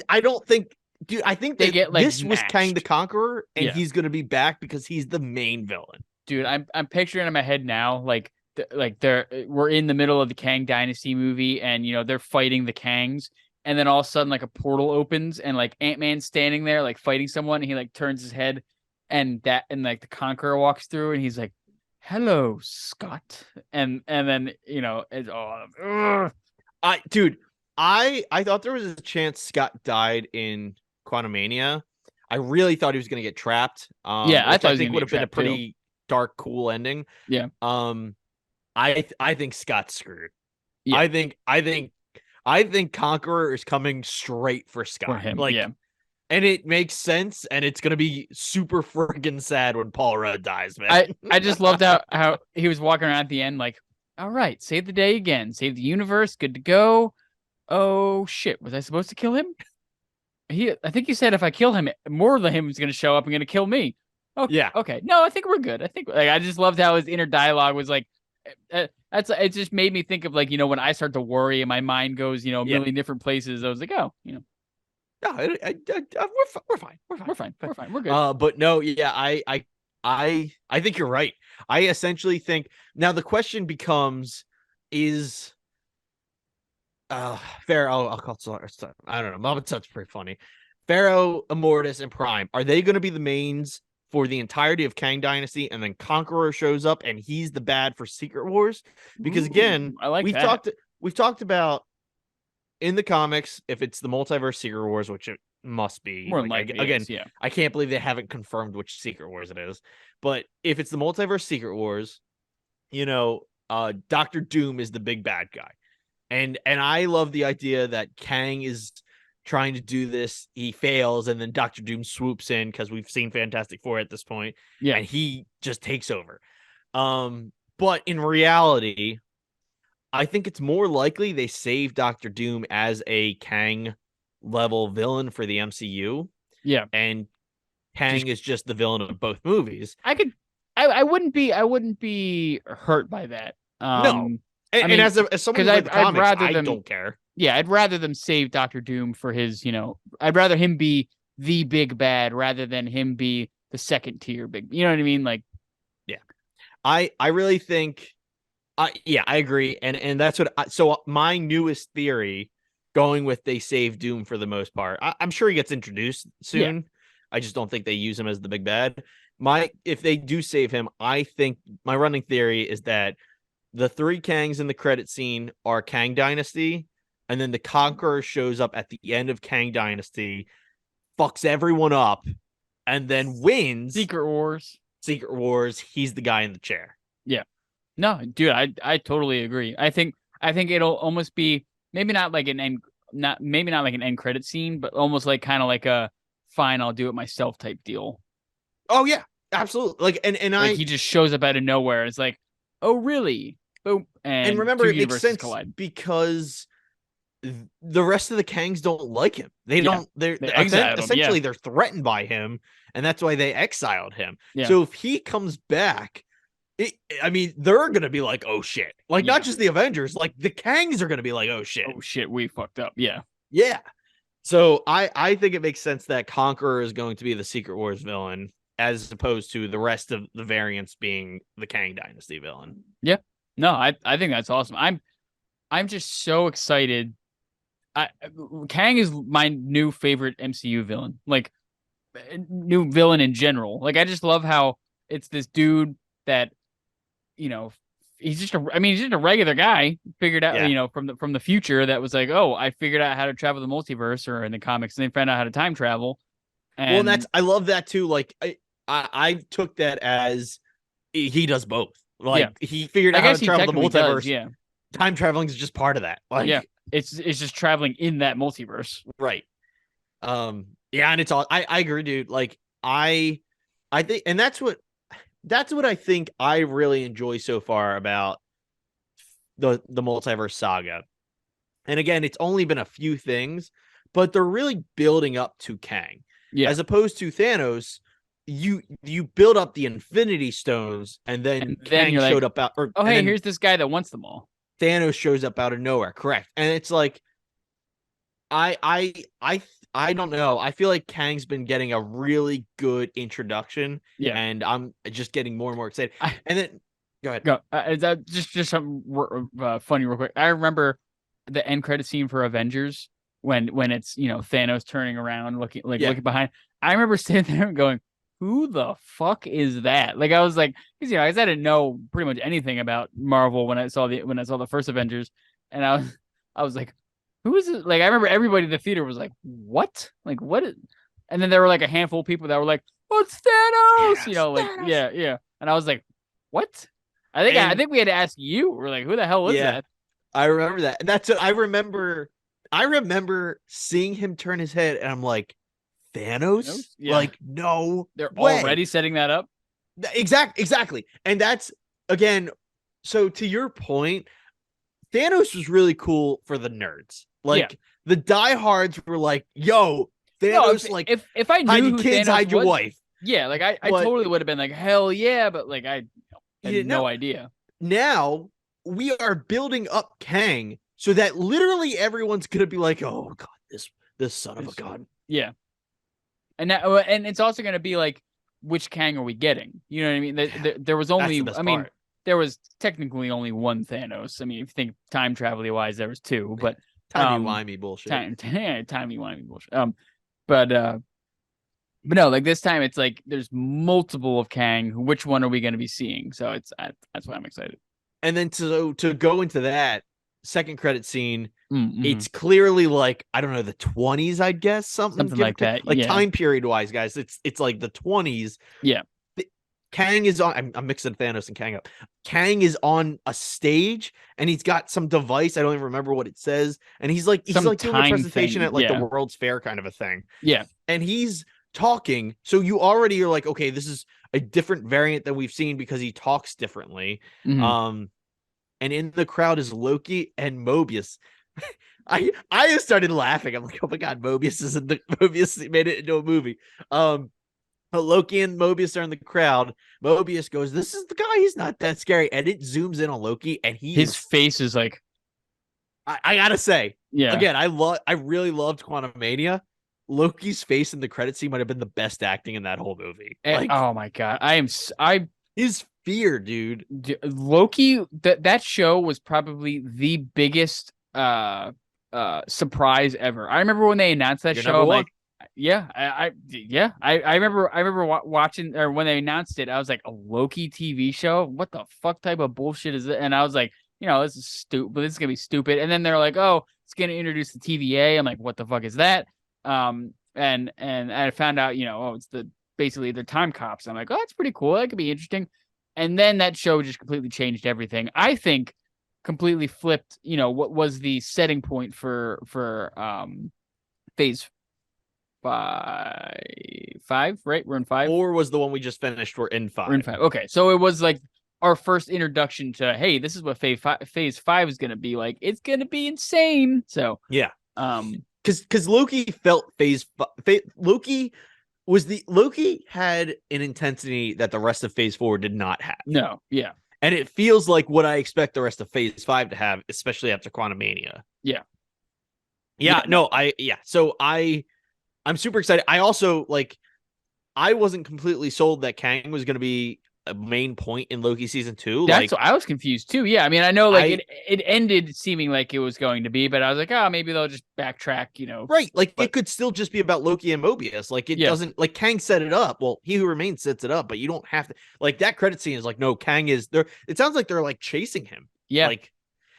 I don't think. Dude, I think They that get like this was Kang the matched. Conqueror, and Yeah. he's gonna be back because he's the main villain. Dude, I'm picturing in my head now, like we're in the middle of the Kang Dynasty movie, and they're fighting the Kangs, and then all of a sudden like a portal opens, and like Ant-Man's standing there like fighting someone, and he like turns his head, and like the Conqueror walks through, and he's like, "Hello, Scott," and then it's Dude, I thought there was a chance Scott died in Quantumania. I really thought he was gonna get trapped. Yeah, I Which thought he I was think gonna would get have been a trapped too. pretty dark, cool ending. Yeah, I think Scott's screwed. yeah, I think Conqueror is coming straight for for Scott. him. Like, Yeah, and it makes sense, and it's gonna be super friggin' sad when Paul Rudd dies, man. I just loved how he was walking around at the end like, all right, save the day again, save the universe, good to go. Oh shit, was I supposed to kill him? I think he said if I kill him, more of him is going to show up and going to kill me. Okay, Yeah. okay, no, I think we're good. I think like I just loved how his inner dialogue was like, it just made me think of like when I start to worry and my mind goes a Yeah. million different places. I was like, oh, No, we're fine. we're good. But no, yeah, I think you're right. I essentially think now the question becomes, is Pharaoh, I'll call it, I don't know. Mama Tut's pretty funny. Pharaoh, Immortus, and Prime, are they going to be the mains for the entirety of Kang Dynasty, and then Conqueror shows up and he's the bad for Secret Wars? Because again, Ooh, I like we've that. talked about in the comics, if it's the multiverse Secret Wars, which it must be, More than like, likely, again, is yeah, I can't believe they haven't confirmed which Secret Wars it is. But if it's the multiverse Secret Wars, Doctor Doom is the big bad guy. And I love the idea that Kang is trying to do this, he fails, and then Doctor Doom swoops in because we've seen Fantastic Four at this point, yeah. and he just takes over. But in reality, I think it's more likely they save Doctor Doom as a Kang level villain for the MCU, Yeah. and Kang is just the villain of both movies. I wouldn't be hurt by that. No, I and mean, as someone because who read the I'd comics, rather I them. don't care. Yeah, I'd rather them save Doctor Doom for his, I'd rather him be the big bad rather than him be the second tier big. You know what I mean? Like, Yeah, I really think, yeah, I agree, and that's what. So my newest theory, going with they save Doom for the most part. I'm sure he gets introduced yeah, soon. I just don't think they use him as the big bad. If they do save him, I think my running theory is that the three Kangs in the credit scene are Kang Dynasty, and then the Conqueror shows up at the end of Kang Dynasty, fucks everyone up, and then wins Secret Wars. Secret Wars. He's the guy in the chair. Yeah. No, dude, I totally agree. I think it'll almost be maybe not like an end, not maybe not like an end credit scene, but almost like kind of like a fine, I'll do it myself type deal. Oh yeah, absolutely. Like and Like I he just shows up out of nowhere. It's like, oh really? Boom, and and remember two it makes universes sense collide. because the rest of the Kangs don't like him. They Yeah, don't. They're they exiled him. Yeah, essentially they're threatened by him, and that's why they exiled him. yeah, So if he comes back, I mean, they're gonna be like, "Oh shit!" Like yeah. not just the Avengers, like the Kangs are gonna be like, "Oh shit!" Oh shit, we fucked up. Yeah, Yeah. So I think it makes sense that Conqueror is going to be the Secret Wars villain, as opposed to the rest of the variants being the Kang Dynasty villain. yeah. No, I think that's awesome. I'm just so excited. I Kang is my new favorite MCU villain. Like new villain in general. Like I just love how it's this dude that you know he's just he's just a regular guy figured out Yeah. from the future that was like, oh, I figured out how to travel the multiverse, or in the comics and they found out how to time travel. Well, and And I love that too. Like I took that as he does both. yeah, Like he figured I out how guess to he travel the technically does. multiverse. Yeah, Time traveling is just part of that. yeah, Like it's just traveling in that multiverse. right. Yeah, and it's all I agree, dude. Like I think, and that's what I think I really enjoy so far about the multiverse saga. And again, it's only been a few things, but they're really building up to Kang. Yeah, As opposed to Thanos, you build up the Infinity Stones, and then and then Kang you're like, showed up out, oh and hey, then here's this guy that wants them all. Thanos shows up out of nowhere. Correct, and it's like I I I I don't know. I feel like Kang's been getting a really good introduction, Yeah, and I'm just getting more and more excited. I And then go ahead. go that just something funny real quick. I remember the end credit scene for Avengers when it's Thanos turning around Yeah, looking behind. I remember sitting there and going, "Who the fuck is that?" Like I was like, because I didn't know pretty much anything about Marvel when I saw the first Avengers, and I was like, "Who is it?" Like I remember everybody in the theater was like, "What? Like what?" And then there were like a handful of people that were like, "Oh, it's Thanos!" Thanos, Like Thanos. yeah. And I was like, "What?" I And think we had to ask you. We're like, "Who the hell is yeah, that?" I remember that. And that's what I remember. I remember seeing him turn his head, and I'm like, Thanos? Thanos? Yeah, Like, no they're way. already setting that up. Exactly. And that's again, so to your point, Thanos was really cool for the nerds. Yeah. Like the diehards were like, yo, No, Thanos, like if I hide knew your who kids, Thanos hide your was, wife. yeah, like I But totally would have been like, hell yeah, but like I you had didn't no know. idea. Now we are building up Kang so that literally everyone's gonna be like, oh god, this son of a gun. Yeah, and it's also gonna be like, which Kang are we getting? You know what I mean? There was That's the only, best part. there was technically only one Thanos. I mean, if you think time travel wise, there was two, but Timey wimey bullshit. timey wimey bullshit. But no, like this time it's like there's multiple of Kang. Which one are we going to be seeing? So that's why I'm excited. And then to go into that second credit scene, Mm-hmm. it's clearly like I don't know the 20s, I'd guess something Something give or like take. that. Like Yeah. time period wise, guys. It's like the 20s. Yeah. Kang is on. I'm mixing Thanos and Kang up. Kang is on a stage and he's got some device. I don't even remember what it says. And he's like Some doing a time presentation thing. at like the Yeah. World's Fair kind of a thing. Yeah. And he's talking. So you already are like, okay, this is a different variant than we've seen because he talks differently. Mm-hmm. And in the crowd is Loki and Mobius. I just started laughing. I'm like, oh my god, Mobius made it into a movie. But Loki and Mobius are in the crowd. Mobius goes, "This is the guy. He's not that scary." And it zooms in on Loki, and His face is like, I gotta say, Yeah. again, I really loved Quantumania. Loki's face in the credit scene might have been the best acting in that whole movie. Like Oh my god, his fear, dude. Loki. That show was probably the biggest surprise ever. I remember when they announced that You're show. number I'm one. like, yeah, I remember watching, or when they announced it, I was like, a Loki TV show? What the fuck type of bullshit is it? And I was like, this is stupid. This is gonna be stupid. And then they're like, oh, it's gonna introduce the TVA. I'm like, what the fuck is that? And I found out, oh, it's basically the time cops. I'm like, oh, that's pretty cool. That could be interesting. And then that show just completely changed everything. I think completely flipped, what was the setting point for phase five, right? We're in five. 4 was the one we just finished. We're in We're in 5. five. Okay. So it was like our first introduction to, hey, this is what phase five is gonna be like. It's gonna be insane. So Yeah. um Because Loki felt Loki had an intensity that the rest of phase 4 did not have. no, yeah. And it feels like what I expect the rest of phase 5 to have, especially after Quantumania. Yeah. Yeah, no, so I'm super excited. I also I wasn't completely sold that Kang was going to be a main point in Loki season 2. That's what I was confused too. Yeah, I mean, I know it ended seeming like it was going to be, but I was like, oh, maybe they'll just backtrack, right, But it could still just be about Loki and Mobius. It doesn't Kang set it up. Well, He Who Remains sets it up, but you don't have to that credit scene is no, Kang is there. It sounds like they're chasing him. Yeah,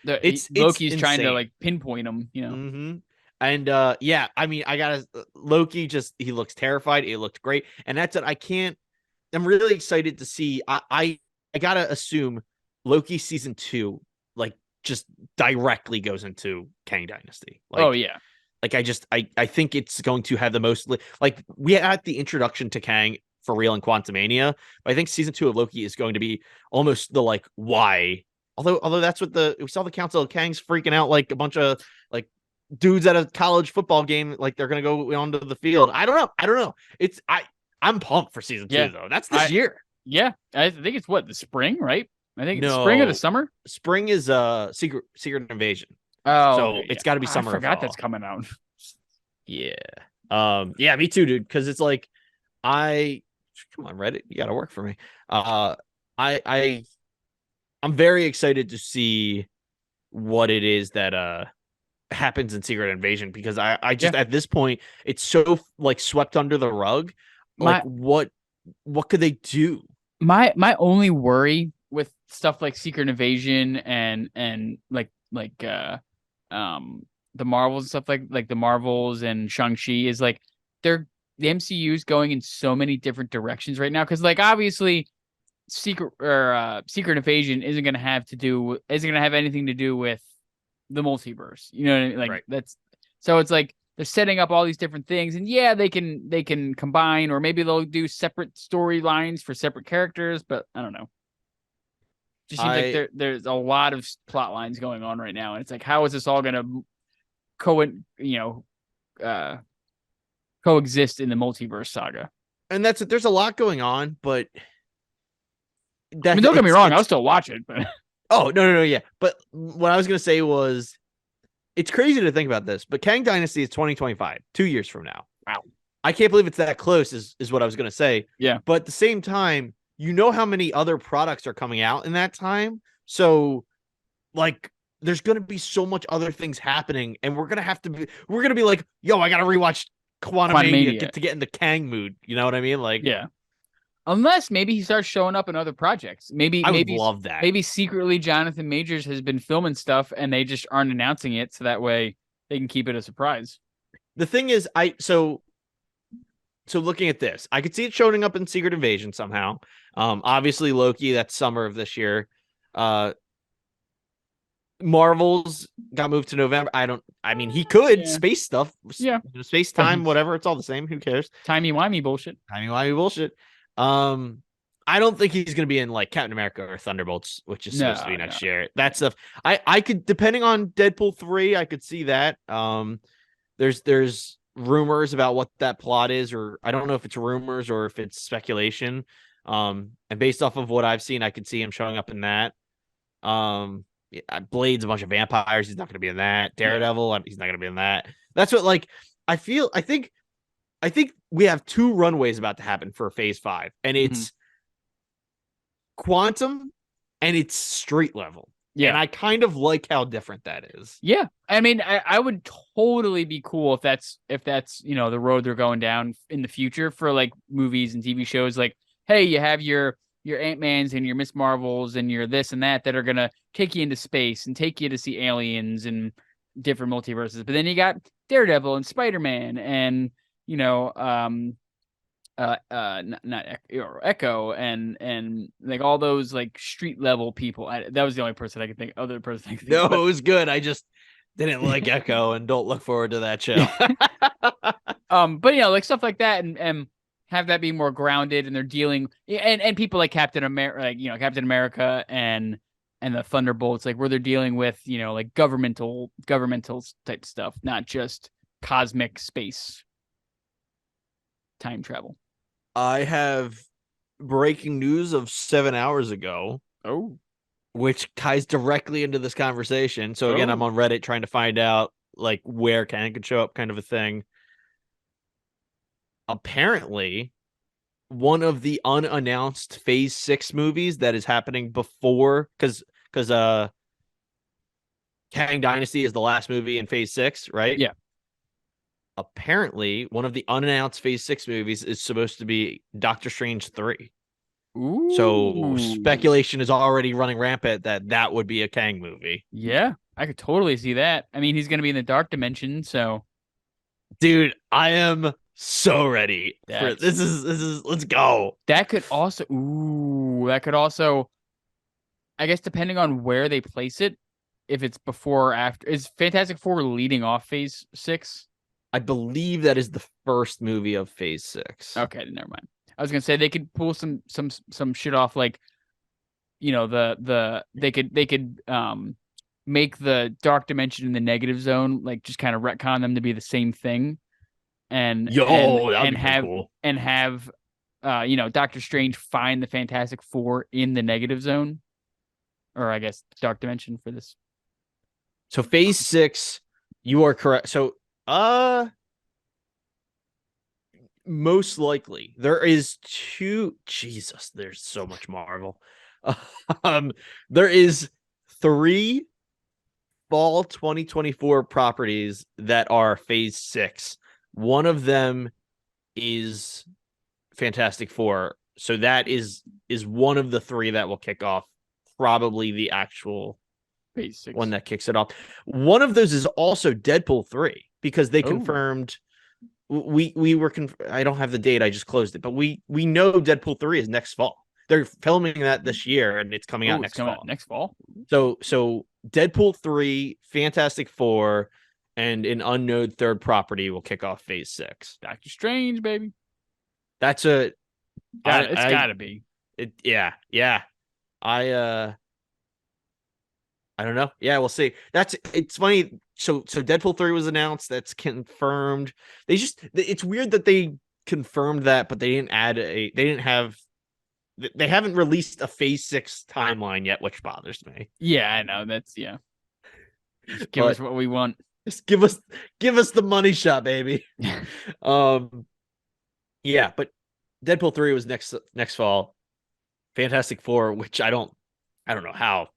it's Loki's insane. trying to pinpoint him. Mm-hmm. And yeah, I mean, I gotta Loki he looks terrified. It looked great, and that's it. I'm really excited to see. I gotta assume Loki season 2 just directly goes into Kang Dynasty. Oh yeah. I think it's going to have the most we had the introduction to Kang for real in Quantumania, but I think season 2 of Loki is going to be almost the why. Although that's what we saw the Council of Kangs freaking out a bunch of dudes at a college football game, they're gonna go onto the field. I don't know. I'm pumped for season 2 though. That's this year. Yeah, I think it's the spring, right? I think it's No, spring or the summer. Spring is Secret Invasion. Oh, so okay, it's got to be summer. I forgot that's coming out. Yeah. Yeah, me too, dude. Because it's come on, Reddit, you got to work for me. I'm very excited to see what it is that happens in Secret Invasion, because I just at this point it's so swept under the rug. What could they do? My only worry with stuff like Secret Invasion and the Marvels and stuff like the Marvels and Shang-Chi is the MCU's going in so many different directions right now, because obviously Secret Invasion isn't going to have anything to do with the multiverse, you know what I mean? Right. That's so it's they're setting up all these different things, and yeah, they can combine, or maybe they'll do separate storylines for separate characters, but I don't know. Just seems like there's a lot of plot lines going on right now, and it's how is this all going to coexist in the multiverse saga? And that's it. There's a lot going on, but don't get me wrong, I'll still watch it, but oh no, yeah. But what I was gonna say was, it's crazy to think about this, but Kang Dynasty is 2025, 2 years from now. Wow. I can't believe it's that close, is what I was gonna say. Yeah. But at the same time, how many other products are coming out in that time. So there's gonna be so much other things happening, and we're gonna be yo, I gotta rewatch Quantumania to get in the Kang mood. You know what I mean? Yeah. Unless maybe he starts showing up in other projects. I would love that. Maybe secretly Jonathan Majors has been filming stuff and they just aren't announcing it, so that way they can keep it a surprise. The thing is, so looking at this, I could see it showing up in Secret Invasion somehow. Obviously Loki, that's summer of this year. Marvel's got moved to November. He could space stuff. Yeah. Space time, whatever. It's all the same. Who cares? Timey-wimey bullshit. I don't think he's going to be in Captain America or Thunderbolts, which is supposed to be next year. That stuff. I could, depending on Deadpool 3, I could see that. There's rumors about what that plot is, or I don't know if it's rumors or if it's speculation. And based off of what I've seen, I could see him showing up in that. Blade's a bunch of vampires. He's not going to be in that. Yeah. Daredevil, he's not going to be in that. That's what like I feel. I think we have two runways about to happen for Phase 5, and Mhm. it's Quantum and it's street level. And Yeah. I kind of like how different that is. Yeah. I mean, I would totally be cool if that's, you know, the road they're going down in the future for like movies and TV shows. Like, hey, you have your Ant-Mans and your Miss Marvels and your this and that are gonna take you into space and take you to see aliens and different multiverses. But then you got Daredevil and Spider-Man and, you know, not Echo and like all those like street level people. That was the only person I could think. Other person I could think. No, But it was good. I just didn't like Echo and don't look forward to that show. but you know, like stuff like that, and have that be more grounded, and they're dealing and people like Captain America, like you know, Captain America and the Thunderbolts, like where they're dealing with you know like governmental type stuff, not just cosmic space time travel. I have breaking news of 7 hours ago, Oh, which ties directly into this conversation. So again, I'm oh, on Reddit trying to find out like where Kang could show up, kind of a thing. Apparently, one of the unannounced Phase 6 movies that is happening before, because Kang Dynasty is the last movie in Phase 6, right? yeah. Apparently, one of the unannounced Phase 6 movies is supposed to be Doctor Strange 3. So Ooh, speculation is already running rampant that that would be a Kang movie. yeah, I could totally see that. I mean, he's gonna be in the dark dimension, so Dude, I am so ready for that's this is let's go. that could also. Ooh, that could also. I guess depending on where they place it, if it's before or after, is Fantastic Four leading off Phase 6? I believe that is the first movie of Phase 6. Okay, never mind. I was gonna say they could pull some shit off, like you know they could make the dark dimension in the negative zone, like just kind of retcon them to be the same thing, and Yo, that would be pretty cool. have you know Doctor Strange find the Fantastic Four in the negative zone, or I guess dark dimension for this. So Phase 6, you are correct. So most likely there is two. Jesus, there's so much Marvel. Um, there is three fall 2024 properties that are Phase 6. One of them is Fantastic Four. So that is one of the three that will kick off probably the actual Phase 6. one that kicks it off. One of those is also Deadpool 3 because they Oh. confirmed we were I don't have the date, I just closed it, but we know Deadpool 3 is next fall. They're filming that this year and it's coming out next fall. Next fall. So Deadpool 3, Fantastic Four, and an unknown third property will kick off Phase 6. Doctor Strange, baby. That's a It's gotta be. yeah. I don't know. Yeah, we'll see. It's funny. So Deadpool 3 was announced. That's confirmed. It's weird that they confirmed that, but they haven't released a Phase 6 timeline yet, which bothers me. Yeah, I know. That's yeah. Just give us what we want. Just give us the money shot, baby. Yeah, but Deadpool 3 was next fall. Fantastic Four, which I don't know how.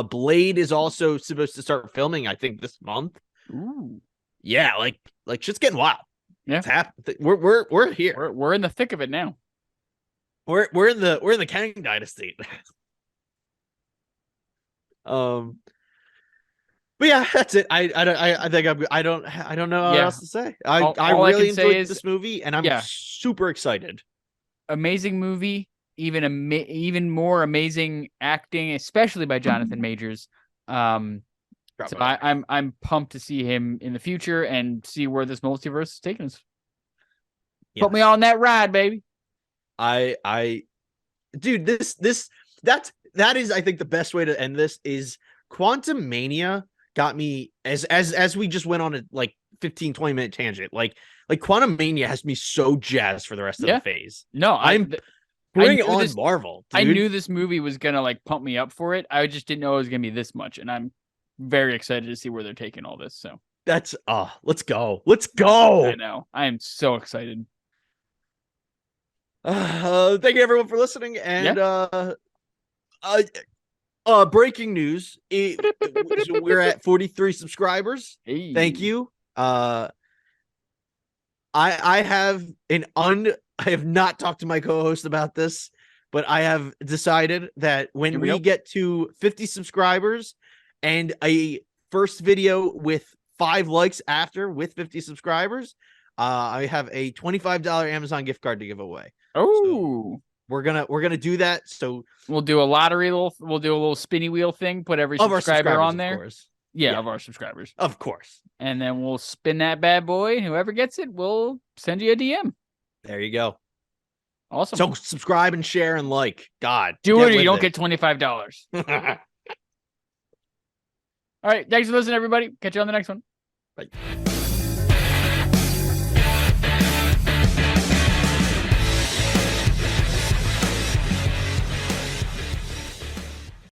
Blade is also supposed to start filming, I think, this month. Ooh. Yeah, like shit's getting wild. Yeah. It's happening. We're here. We're in the thick of it now. We're in the Kang dynasty. But yeah, that's it. I think I don't know what else to say. I really enjoyed this movie, and I'm super excited. Amazing movie, even more amazing acting, especially by Jonathan Majors. So I'm pumped to see him in the future and see where this multiverse is taking us. Yes. Put me on that ride, baby. Dude, that is I think the best way to end this is Quantumania got me as we just went on a like 15-20 minute tangent. Like Quantumania has me so jazzed for the rest of the phase. No, Bring on Marvel, dude. I knew this movie was gonna like pump me up for it. I just didn't know it was gonna be this much, and I'm very excited to see where they're taking all this. So that's let's go. Let's go. I know. I am so excited. Thank you everyone for listening. And breaking news. So we're at 43 subscribers. Hey. Thank you. I have I have not talked to my co-host about this, but I have decided that when we get to 50 subscribers and a first video with 5 likes after with 50 subscribers, I have a $25 Amazon gift card to give away. Oh, so we're gonna do that. So we'll do a lottery. We'll do a little spinny wheel thing. Put every subscriber on there. Of course. Yeah, of our subscribers, of course. And then we'll spin that bad boy. And whoever gets it, we'll send you a DM. There you go. Awesome. So subscribe and share and like. God, do it or you don't get $25. All right. Thanks for listening, everybody. Catch you on the next one. Bye.